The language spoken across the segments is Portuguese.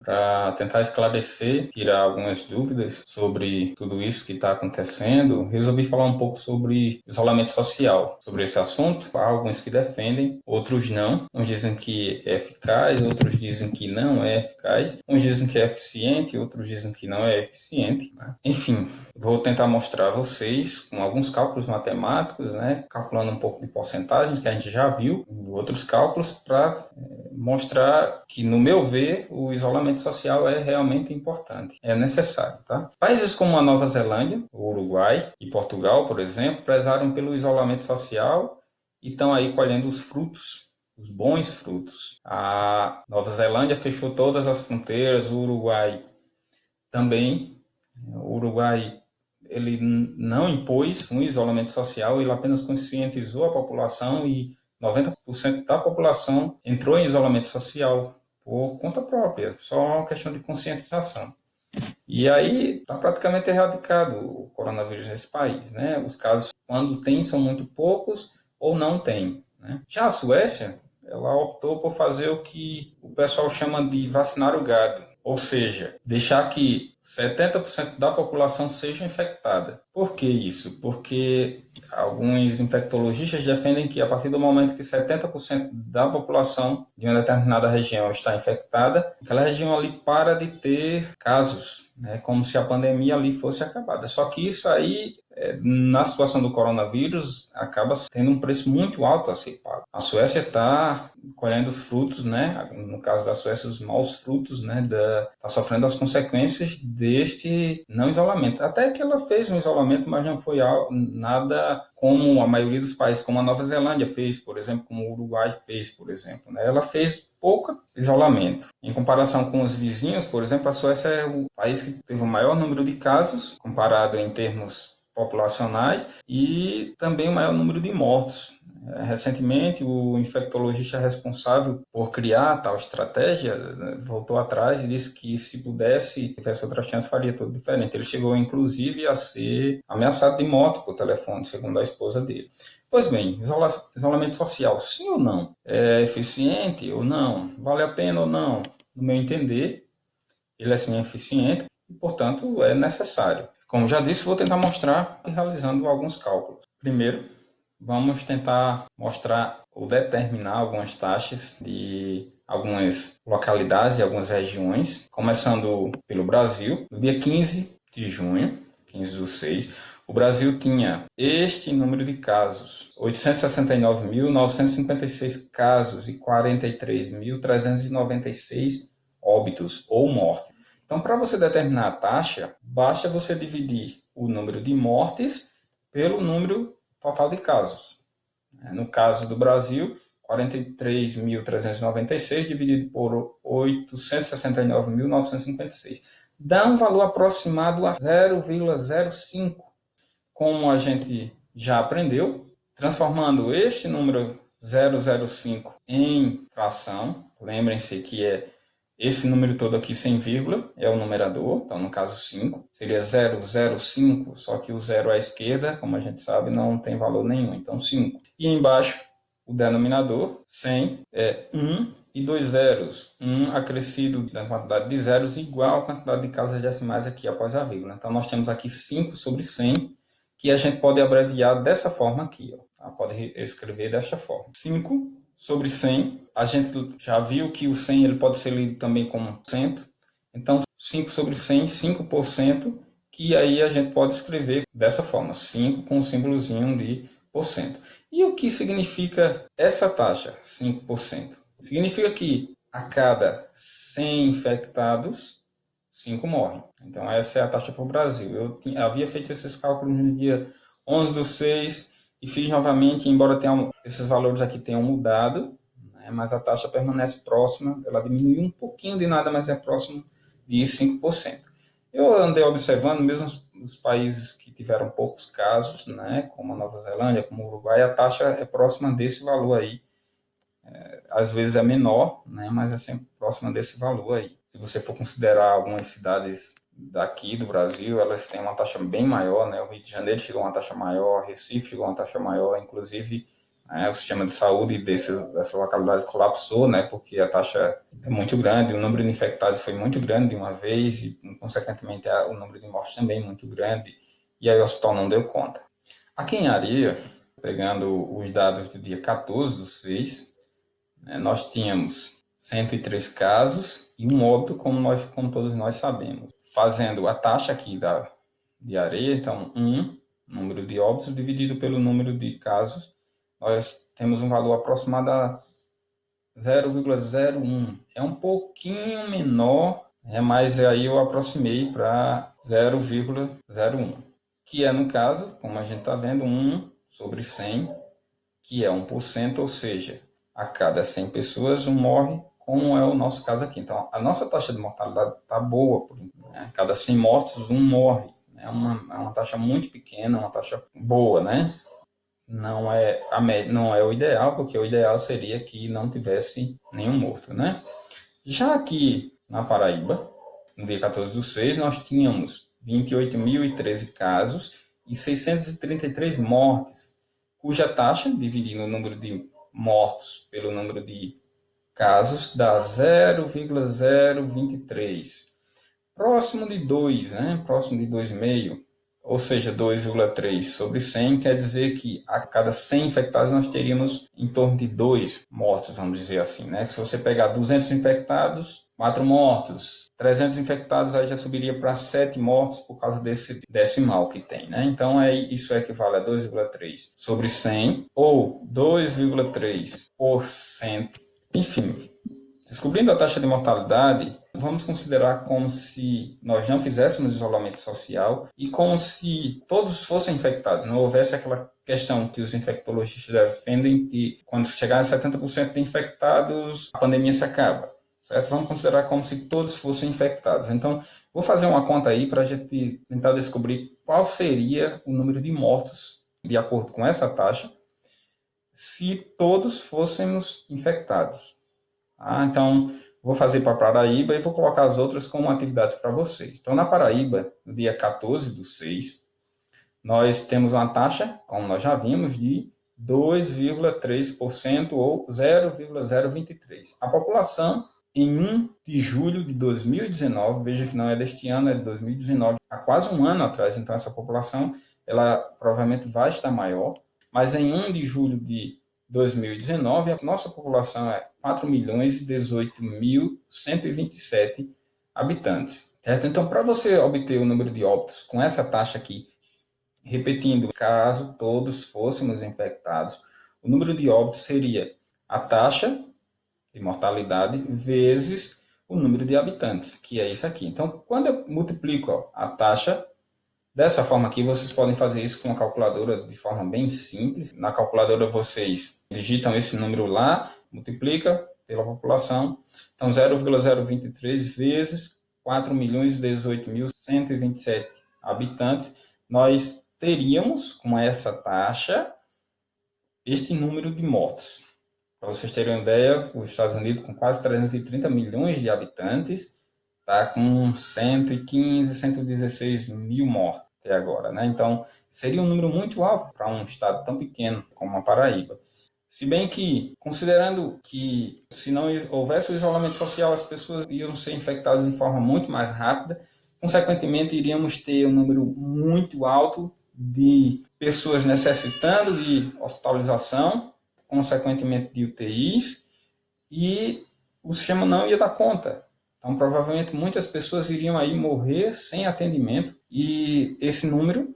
para tentar esclarecer, tirar algumas dúvidas sobre tudo isso que está acontecendo. Resolvi falar um pouco sobre isolamento social, sobre esse assunto. Há alguns que defendem, outros não. Uns dizem que é eficaz, outros dizem que não é eficaz. Uns dizem que é eficiente, outros dizem que não é eficiente, né? Enfim, vou tentar mostrar a vocês com alguns cálculos matemáticos, né, calculando um pouco de porcentagens que a gente já viu, outros cálculos para mostrar que, no meu ver, o isolamento social é realmente importante, é necessário, tá? Países como a Nova Zelândia, o Uruguai e Portugal, por exemplo, prezaram pelo isolamento social e estão aí colhendo os frutos, os bons frutos. A Nova Zelândia fechou todas as fronteiras, o Uruguai também. O Uruguai ele não impôs um isolamento social, ele apenas conscientizou a população e 90% da população entrou em isolamento social por conta própria, só uma questão de conscientização. E aí está praticamente erradicado o coronavírus nesse país, né? Os casos, quando tem, são muito poucos ou não tem, né? Já a Suécia, ela optou por fazer o que o pessoal chama de vacinar o gado, ou seja, deixar que 70% da população seja infectada. Por que isso? Porque alguns infectologistas defendem que a partir do momento que 70% da população de uma determinada região está infectada, aquela região ali para de ter casos, né, como se a pandemia ali fosse acabada. Só que isso aí, na situação do coronavírus, acaba tendo um preço muito alto a ser pago. A Suécia está colhendo os frutos, né, no caso da Suécia, os maus frutos, né, está sofrendo as consequências deste não isolamento. Até que ela fez um isolamento, mas não foi nada como a maioria dos países, como a Nova Zelândia fez, por exemplo, como o Uruguai fez, por exemplo, né? Ela fez pouco isolamento. Em comparação com os vizinhos, por exemplo, a Suécia é o país que teve o maior número de casos, comparado em termos populacionais, e também o maior número de mortos. Recentemente, o infectologista responsável por criar tal estratégia, né, voltou atrás e disse que, se pudesse, se tivesse outra chance, faria tudo diferente. Ele chegou, inclusive, a ser ameaçado de morte por telefone, segundo a esposa dele. Pois bem, isolamento social, sim ou não? É eficiente ou não? Vale a pena ou não? No meu entender, ele é sim eficiente e, portanto, é necessário. Como já disse, vou tentar mostrar realizando alguns cálculos. Primeiro, vamos tentar mostrar ou determinar algumas taxas de algumas localidades e algumas regiões, começando pelo Brasil. No dia 15 de junho, 15/6, o Brasil tinha este número de casos: 869.956 casos e 43.396 óbitos ou mortes. Então, para você determinar a taxa, basta você dividir o número de mortes pelo número total de casos. No caso do Brasil, 43.396 dividido por 869.956. Dá um valor aproximado a 0,05. Como a gente já aprendeu, transformando este número 0,05 em fração, lembrem-se que esse número todo aqui sem vírgula é o numerador, então no caso 5, seria 0,05, só que o zero à esquerda, como a gente sabe, não tem valor nenhum, então 5. E embaixo, o denominador, 100, é 1 e 2 zeros. 1 acrescido da quantidade de zeros igual à quantidade de casas decimais aqui após a vírgula. Então nós temos aqui 5 sobre 100, que a gente pode abreviar dessa forma aqui, ó. Pode escrever desta forma. 5 sobre 100, a gente já viu que o 100 ele pode ser lido também como 100. Então, 5 sobre 100, 5%, que aí a gente pode escrever dessa forma, 5 com o símbolozinho de porcento. E o que significa essa taxa, 5%? Significa que a cada 100 infectados, 5 morrem. Então, essa é a taxa para o Brasil. Eu havia feito esses cálculos no dia 11/6 e fiz novamente, embora esses valores aqui tenham mudado, né, mas a taxa permanece próxima, ela diminuiu um pouquinho de nada, mas é próximo de 5%. Eu andei observando, mesmo os países que tiveram poucos casos, né, como a Nova Zelândia, como o Uruguai, a taxa é próxima desse valor aí. Às vezes é menor, né, mas é sempre próxima desse valor aí. Se você for considerar algumas cidades daqui do Brasil, elas têm uma taxa bem maior, né? O Rio de Janeiro chegou a uma taxa maior, Recife chegou a uma taxa maior, inclusive né? O sistema de saúde dessa localidade colapsou, né? Porque a taxa é muito grande, o número de infectados foi muito grande de uma vez e, consequentemente, o número de mortes também muito grande, e aí o hospital não deu conta. Aqui em Areia, pegando os dados do dia 14/6, né, nós tínhamos 103 casos e um óbito, como todos nós sabemos. Fazendo a taxa aqui de Areia, então, número de óbitos dividido pelo número de casos, nós temos um valor aproximado a 0,01. É um pouquinho menor, né, mas aí eu aproximei para 0,01, que é, no caso, como a gente está vendo, 1/100, que é 1%, ou seja, a cada 100 pessoas, um morre, como é o nosso caso aqui. Então, a nossa taxa de mortalidade está boa, né? A cada 100 mortos, um morre. É uma taxa muito pequena, uma taxa boa, né? Não é não é o ideal, porque o ideal seria que não tivesse nenhum morto, né? Já aqui na Paraíba, no dia 14/6, nós tínhamos 28.013 casos e 633 mortes, cuja taxa, dividindo o número de mortos pelo número de casos, dá 0,023. Próximo de 2, né? Próximo de 2,5, ou seja, 2,3/100, quer dizer que a cada 100 infectados nós teríamos em torno de 2 mortos, vamos dizer assim, né? Se você pegar 200 infectados, 4 mortos. 300 infectados, aí já subiria para 7 mortos por causa desse decimal que tem, né? Então, isso equivale a 2,3/100 ou 2,3%. Enfim, descobrindo a taxa de mortalidade, vamos considerar como se nós não fizéssemos isolamento social e como se todos fossem infectados. Não houvesse aquela questão que os infectologistas defendem que quando chegar a 70% de infectados, a pandemia se acaba. Certo? Vamos considerar como se todos fossem infectados. Então, vou fazer uma conta aí para a gente tentar descobrir qual seria o número de mortos, de acordo com essa taxa, se todos fôssemos infectados. Então, vou fazer para Paraíba e vou colocar as outras como atividade para vocês. Então, na Paraíba, no dia 14/6, nós temos uma taxa, como nós já vimos, de 2,3% ou 0,023. A população, em 1 de julho de 2019, veja que não é deste ano, é de 2019, há quase um ano atrás, então essa população, ela provavelmente vai estar maior, mas em 1 de julho de 2019, a nossa população é 4.018.127 habitantes. Certo? Então, para você obter o número de óbitos com essa taxa aqui, repetindo, caso todos fôssemos infectados, o número de óbitos seria a taxa de mortalidade vezes o número de habitantes, que é isso aqui. Então, quando eu multiplico a taxa dessa forma aqui, vocês podem fazer isso com uma calculadora de forma bem simples. Na calculadora vocês digitam esse número lá, multiplica pela população. Então, 0,023 vezes 4.018.127 habitantes, nós teríamos, com essa taxa, este número de mortos. Para vocês terem uma ideia, os Estados Unidos, com quase 330 milhões de habitantes, está com 115, 116 mil mortos até agora, né? Então, seria um número muito alto para um estado tão pequeno como a Paraíba. Se bem que, considerando que se não houvesse o isolamento social, as pessoas iriam ser infectadas de forma muito mais rápida, consequentemente, iríamos ter um número muito alto de pessoas necessitando de hospitalização, consequentemente de UTIs, e o sistema não ia dar conta. Então, provavelmente, muitas pessoas iriam aí morrer sem atendimento e esse número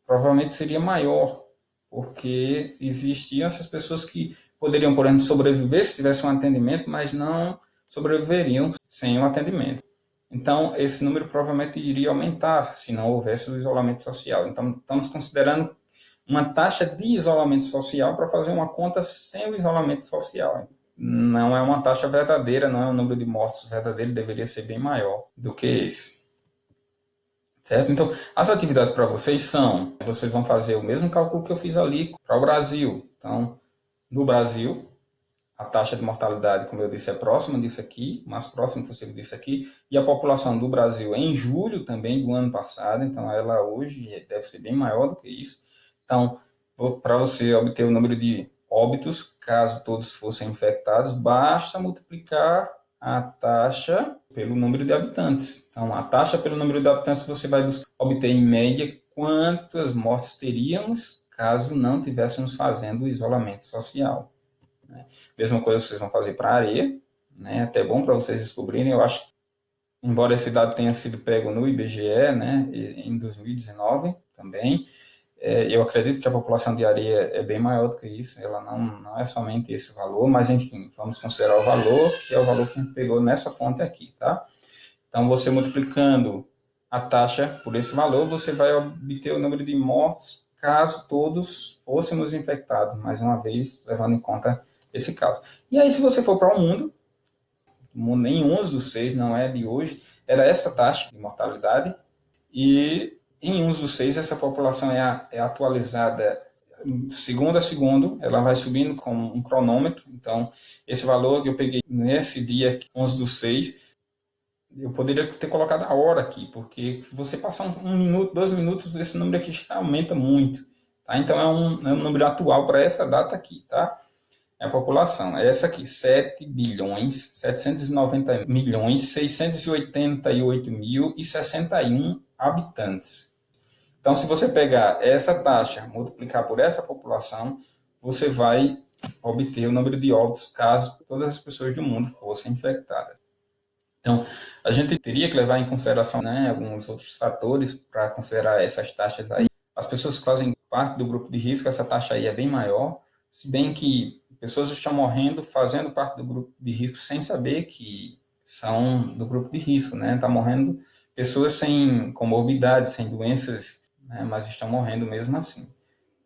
provavelmente seria maior, porque existiam essas pessoas que poderiam, por exemplo, sobreviver se tivesse um atendimento, mas não sobreviveriam sem o atendimento. Então, esse número provavelmente iria aumentar se não houvesse o isolamento social. Então, estamos considerando uma taxa de isolamento social para fazer uma conta sem o isolamento social. Não é uma taxa verdadeira, não é um número de mortos verdadeiro, deveria ser bem maior do que esse. Certo? Então, as atividades para vocês vocês vão fazer o mesmo cálculo que eu fiz ali para o Brasil. Então, no Brasil, a taxa de mortalidade, como eu disse, é próxima disso aqui, mais próximo possível disso aqui, e a população do Brasil em julho também do ano passado, então ela hoje deve ser bem maior do que isso. Então, para você obter o número de óbitos, caso todos fossem infectados, basta multiplicar a taxa pelo número de habitantes. Então, a taxa pelo número de habitantes você vai obter, em média, quantas mortes teríamos caso não estivéssemos fazendo o isolamento social. Né? Mesma coisa vocês vão fazer para a areia, né? Até bom para vocês descobrirem. Eu acho que, embora esse dado tenha sido pego no IBGE, né, em 2019 também, eu acredito que a população de areia é bem maior do que isso, ela não é somente esse valor, mas enfim, vamos considerar o valor, que é o valor que a gente pegou nessa fonte aqui, tá? Então, você multiplicando a taxa por esse valor, você vai obter o número de mortos caso todos fôssemos infectados, mais uma vez, levando em conta esse caso. E aí, se você for para o mundo, em 11/6, não é de hoje, era essa taxa de mortalidade, e em 11/6 essa população é atualizada segundo a segundo, ela vai subindo com um cronômetro. Então, esse valor que eu peguei nesse dia 11/6, eu poderia ter colocado a hora aqui, porque se você passar um minuto, 2 minutos, esse número aqui já aumenta muito. Tá? Então, é um número atual para essa data aqui, tá? A população é essa aqui, 7.790.688.061 habitantes. Então, se você pegar essa taxa, multiplicar por essa população, você vai obter o número de óbitos caso todas as pessoas do mundo fossem infectadas. Então, a gente teria que levar em consideração, né, alguns outros fatores para considerar essas taxas aí. As pessoas que fazem parte do grupo de risco, essa taxa aí é bem maior, se bem que pessoas estão morrendo fazendo parte do grupo de risco sem saber que são do grupo de risco, né? Está morrendo pessoas sem comorbidades, sem doenças, né, mas estão morrendo mesmo assim.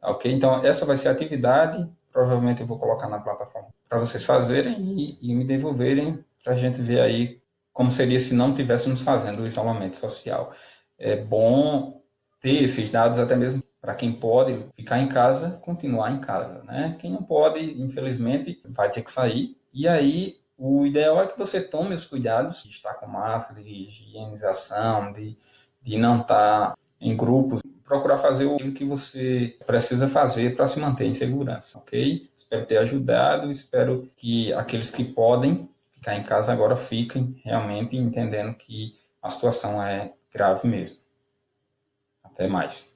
Tá, ok? Então, essa vai ser a atividade. Provavelmente eu vou colocar na plataforma para vocês fazerem e me devolverem para a gente ver aí como seria se não estivéssemos fazendo o isolamento social. É bom ter esses dados até mesmo para quem pode ficar em casa, continuar em casa, né? Quem não pode, infelizmente, vai ter que sair. E aí, o ideal é que você tome os cuidados de estar com máscara, de higienização, de não estar em grupos, procurar fazer o que você precisa fazer para se manter em segurança, ok? Espero ter ajudado, espero que aqueles que podem ficar em casa agora fiquem realmente entendendo que a situação é grave mesmo. Até mais.